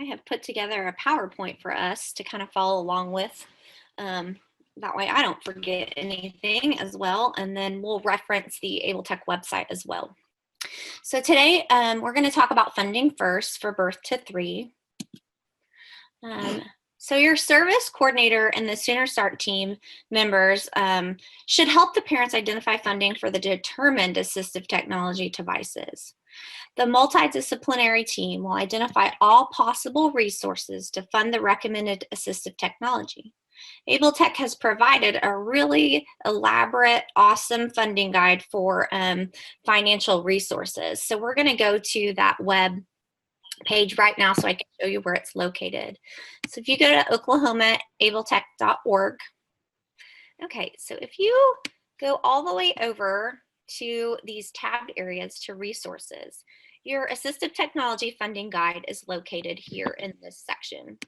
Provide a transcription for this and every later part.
I have put together a PowerPoint for us to kind of follow along with. That way I don't forget anything as well. And then we'll reference the Able Tech website as well. So today we're going to talk about funding first for birth to 3. So your service coordinator and the SoonerStart team members should help the parents identify funding for the determined assistive technology devices. The multidisciplinary team will identify all possible resources to fund the recommended assistive technology. Able Tech has provided a really elaborate, awesome funding guide for financial resources. So we're going to go to that web page right now so I can show you where it's located. So if you go to oklahomaabletech.org, okay, so if you go all the way over to these tabbed areas to resources, your assistive technology funding guide is located here in this section.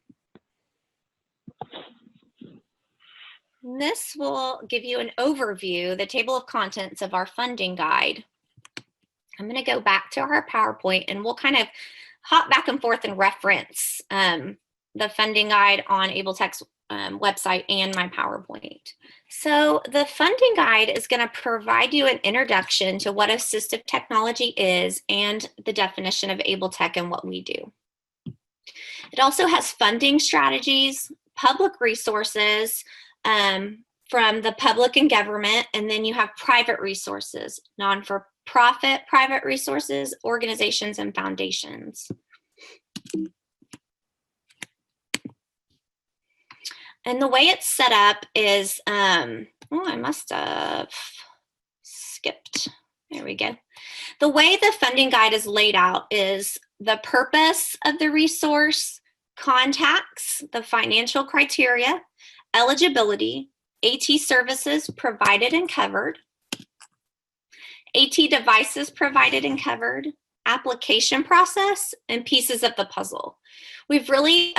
And this will give you an overview, the table of contents of our funding guide. I'm going to go back to our PowerPoint and we'll kind of hop back and forth and reference the funding guide on Able Tech's website and my PowerPoint. So the funding guide is going to provide you an introduction to what assistive technology is and the definition of Able Tech and what we do. It also has funding strategies, public resources from the public and government, and then you have private resources, non-for-profit private resources, organizations, and foundations. And the way it's set up is, oh, I must have skipped. There we go. The way the funding guide is laid out is the purpose of the resource, contacts, the financial criteria, eligibility, AT services provided and covered, AT devices provided and covered, application process, and pieces of the puzzle. We've really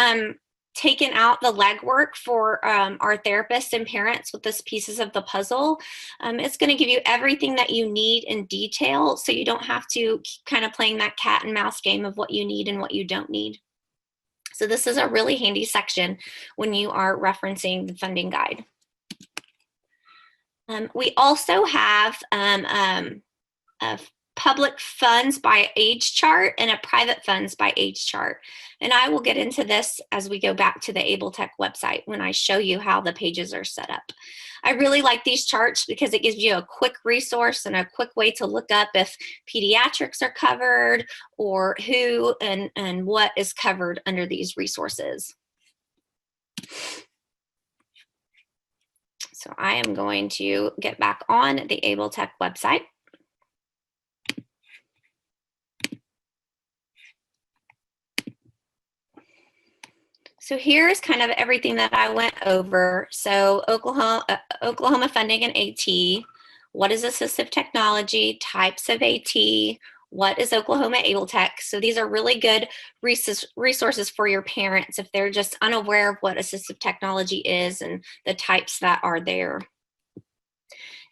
taken out the legwork for our therapists and parents with this pieces of the puzzle. It's going to give you everything that you need in detail, so you don't have to keep kind of playing that cat and mouse game of what you need and what you don't need. So this is a really handy section when you are referencing the funding guide. We also have a public funds by age chart and a private funds by age chart. And I will get into this as we go back to the Able Tech website when I show you how the pages are set up. I really like these charts because it gives you a quick resource and a quick way to look up if pediatrics are covered or who and what is covered under these resources. So I am going to get back on the Able Tech website. So here's kind of everything that I went over. So Oklahoma funding and AT, what is assistive technology, types of AT, what is Oklahoma Able Tech. So these are really good resources for your parents if they're just unaware of what assistive technology is and the types that are there.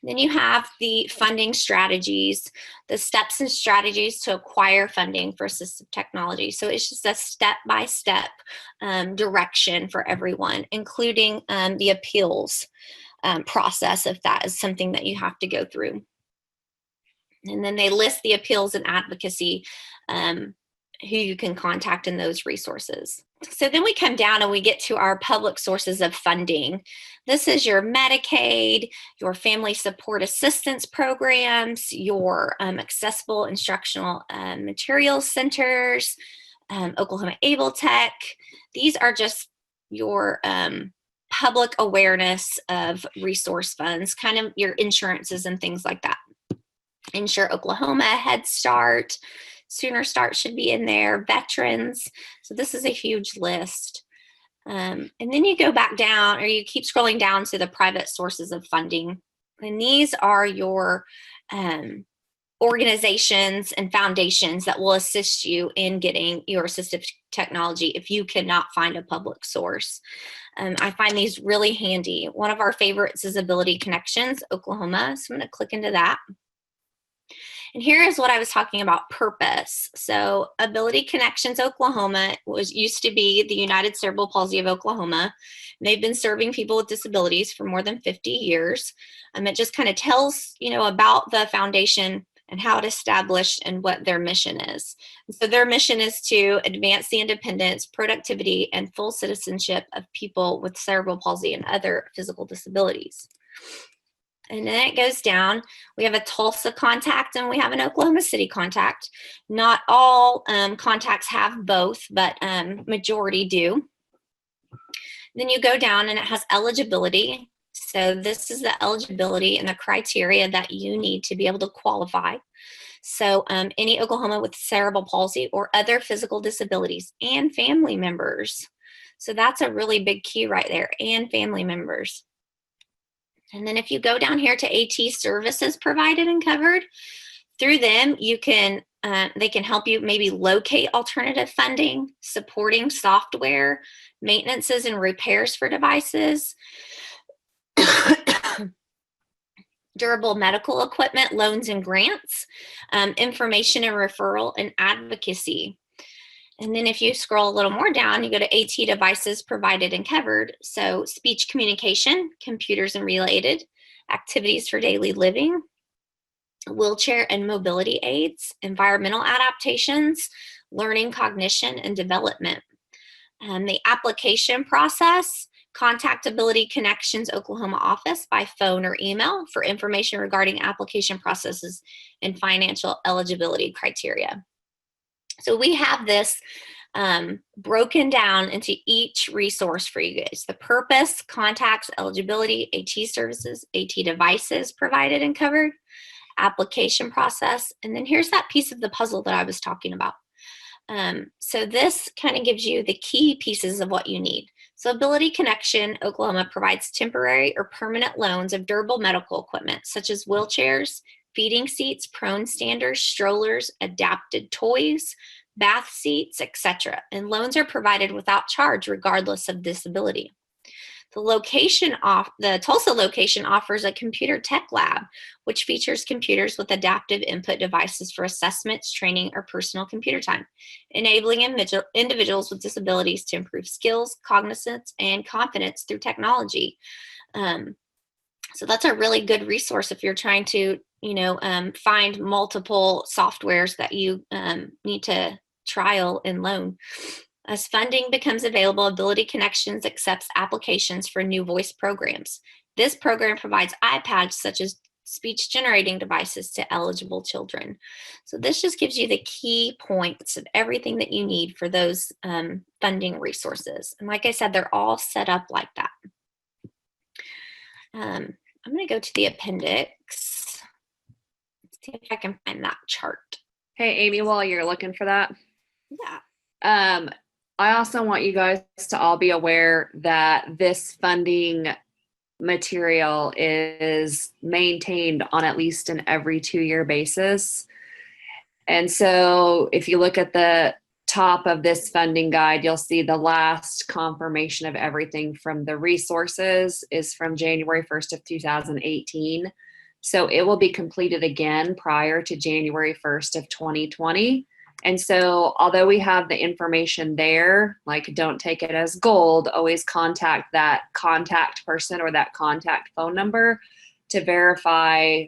Then you have the funding strategies, the steps and strategies to acquire funding for assistive technology. So it's just a step-by-step direction for everyone, including the appeals process if that is something that you have to go through. And then they list the appeals and advocacy who you can contact in those resources. So then we come down and we get to our public sources of funding. This is your Medicaid, your family support assistance programs, your accessible instructional materials centers, Oklahoma Able Tech. These are just your public awareness of resource funds, kind of your insurances and things like that. Insure Oklahoma, Head Start, SoonerStart should be in there, veterans. So this is a huge list. And then you go back down, or you keep scrolling down to the private sources of funding. And these are your organizations and foundations that will assist you in getting your assistive technology if you cannot find a public source. I find these really handy. One of our favorites is Ability Connections, Oklahoma. So I'm going to click into that. And here is what I was talking about, purpose. So Ability Connections Oklahoma used to be the United Cerebral Palsy of Oklahoma. And they've been serving people with disabilities for more than 50 years. It just kind of tells, about the foundation and how it established and what their mission is. So their mission is to advance the independence, productivity, and full citizenship of people with cerebral palsy and other physical disabilities. And then it goes down. We have a Tulsa contact and we have an Oklahoma City contact. Not all contacts have both, but majority do. Then you go down and it has eligibility. So this is the eligibility and the criteria that you need to be able to qualify. So any Oklahoma with cerebral palsy or other physical disabilities and family members. So that's a really big key right there, and family members. And then if you go down here to AT services provided and covered, through them, you can they can help you maybe locate alternative funding, supporting software, maintenances and repairs for devices, durable medical equipment, loans and grants, information and referral, and advocacy. And then if you scroll a little more down, you go to AT devices provided and covered. So speech communication, computers and related, activities for daily living, wheelchair and mobility aids, environmental adaptations, learning, cognition, and development. The application process, contact Ability Connections Oklahoma office by phone or email for information regarding application processes and financial eligibility criteria. So we have this broken down into each resource for you guys. The purpose, contacts, eligibility, AT services, AT devices provided and covered, application process, and then here's that piece of the puzzle that I was talking about. So this kind of gives you the key pieces of what you need. So Ability Connection Oklahoma provides temporary or permanent loans of durable medical equipment such as wheelchairs, feeding seats, prone standers, strollers, adapted toys, bath seats, etc. And loans are provided without charge regardless of disability. The Tulsa location offers a computer tech lab, which features computers with adaptive input devices for assessments, training, or personal computer time, enabling individuals with disabilities to improve skills, cognizance, and confidence through technology. So that's a really good resource if you're trying to, find multiple softwares that you need to trial and loan. As funding becomes available, Ability Connections accepts applications for new voice programs. This program provides iPads such as speech generating devices to eligible children. So this just gives you the key points of everything that you need for those funding resources. And like I said, they're all set up like that. I'm going to go to the appendix. Let's see if I can find that chart. Hey, Amy, while you're looking for that. Yeah. I also want you guys to all be aware that this funding material is maintained on at least an every 2-year basis. And so if you look at the top of this funding guide, you'll see the last confirmation of everything from the resources is from January 1st of 2018. So it will be completed again prior to January 1st of 2020. And so although we have the information there, like don't take it as gold, always contact that contact person or that contact phone number to verify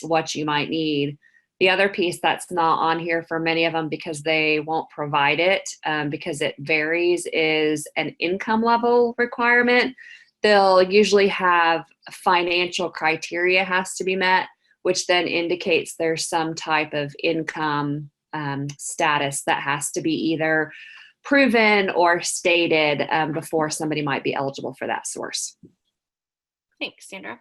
what you might need. The other piece that's not on here for many of them because they won't provide it because it varies is an income level requirement. They'll usually have financial criteria has to be met, which then indicates there's some type of income status that has to be either proven or stated before somebody might be eligible for that source. Thanks, Sandra.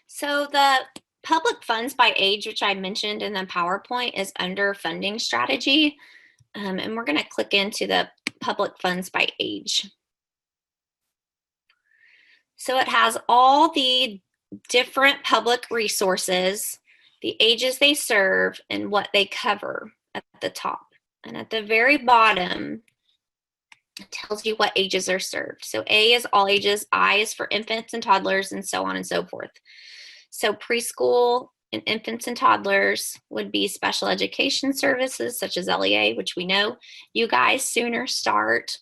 So the public funds by age, which I mentioned in the PowerPoint, is under funding strategy. And we're going to click into the public funds by age. So it has all the different public resources, the ages they serve, and what they cover at the top. And at the very bottom, it tells you what ages are served. So A is all ages, I is for infants and toddlers, and so on and so forth. So preschool in infants and toddlers would be special education services such as LEA, which we know you guys SoonerStart.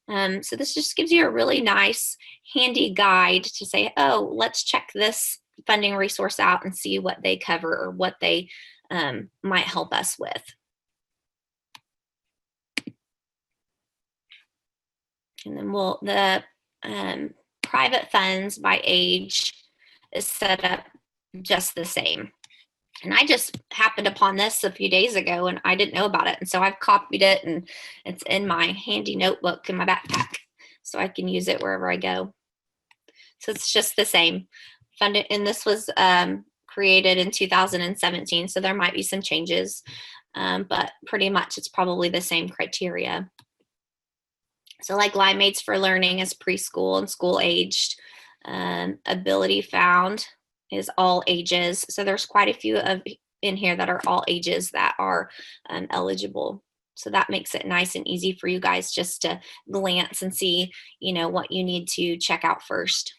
So this just gives you a really nice, handy guide to say, oh, let's check this funding resource out and see what they cover or what they might help us with. And then the private funds by age is set up just the same. And I just happened upon this a few days ago and I didn't know about it. And so I've copied it and it's in my handy notebook in my backpack so I can use it wherever I go. So it's just the same. Funded, and this was created in 2017, so there might be some changes, but pretty much it's probably the same criteria. So like Limeades for Learning is preschool and school aged. Ability Found is all ages. So there's quite a few in here that are all ages that are eligible. So that makes it nice and easy for you guys just to glance and see, what you need to check out first.